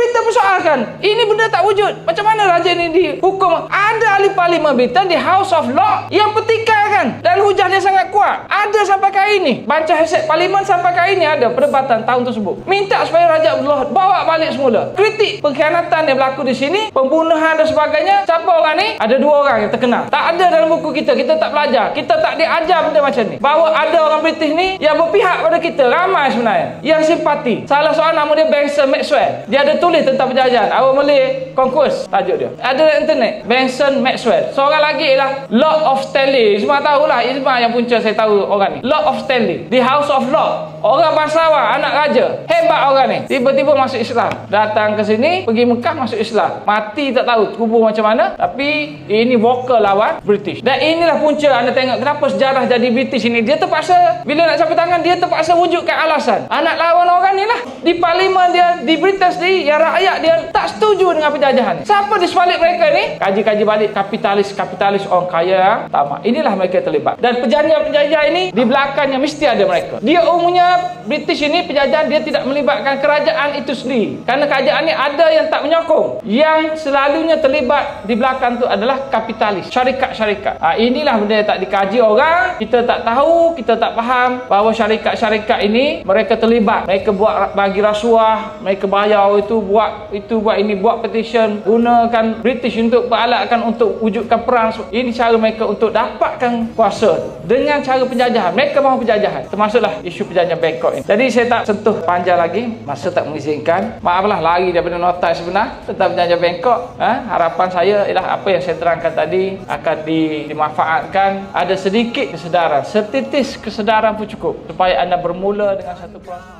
Britain persoalkan, ini benda tak wujud. Macam mana raja ni dihukum? Ada ahli parlimen Britain di House of Lords yang pertikaikan dan hujah dia sangat kuat. Ada sampai kali ini. Baca hasil parlimen sampai kali ini ada perdebatan tahun tersebut. Minta supaya Raja Abdullah bawa balik semula. Kritik pengkhianatan yang berlaku di sini, pembunuhan dan sebagainya. Siapa orang ni? Ada 2 orang yang terkenal. Tak ada dalam buku kita. Kita tak belajar. Kita tak diajar benda macam ni. Bahawa ada orang British ni yang berpihak pada kita. Ramai sebenarnya yang simpati. Salah seorang nama dia Benson Maxwell. Dia ada tulis tentang penjajahan. Awak boleh konkurs tajuk dia. Ada internet. Benson Maxwell. Seorang lagi ialah Lord of Stanley. Semua tahulah. Isma yang punca saya tahu orang ni. Lord of Stanley. The House of Lords. Orang bangsawan, anak raja. Hebat orang ni. Tiba-tiba masuk Islam. Datang ke sini, pergi Mekah masuk Islam. Mati tak tahu kubur macam mana. Tapi ini vokal lawan British. Dan inilah punca anda tengok kenapa sejarah jadi British ini. Dia terpaksa, bila nak campur tangan, dia terpaksa wujudkan alasan. Anak lawan orang ni lah. Di parlimen dia, di Britain sendiri, yang rakyat dia tak setuju dengan penjajahan ni. Siapa di sebalik mereka ni? Kaji-kaji balik kapitalis orang kaya tamak. Inilah mereka terlibat. Dan penjajah ini di belakangnya mesti ada mereka. Dia umumnya British ini penjajahan dia tidak melibatkan kerajaan itu sendiri. Kerana kerajaan ni ada yang tak menyokong. Yang selalunya terlibat di belakang tu adalah kapitalis, syarikat-syarikat. Inilah benda yang tak dikaji orang. Kita tak tahu, kita tak faham bahawa syarikat-syarikat ini mereka terlibat. Mereka buat bagi rasuah, mereka bayar buat ini, buat petition, gunakan British untuk beralatkan untuk wujudkan perang. Ini cara mereka untuk dapatkan kuasa dengan cara penjajahan. Mereka mahu penjajahan. Termasuklah isu penjajahan Bangkok ini. Jadi saya tak sentuh panjang lagi, masa tak mengizinkan. Maaflah lari daripada nota sebenar tentang penjajahan Bangkok. Harapan saya ialah apa yang saya terangkan tadi akan dimanfaatkan. Ada sedikit kesedaran, setitis kesedaran pun cukup supaya anda bermula dengan satu proses.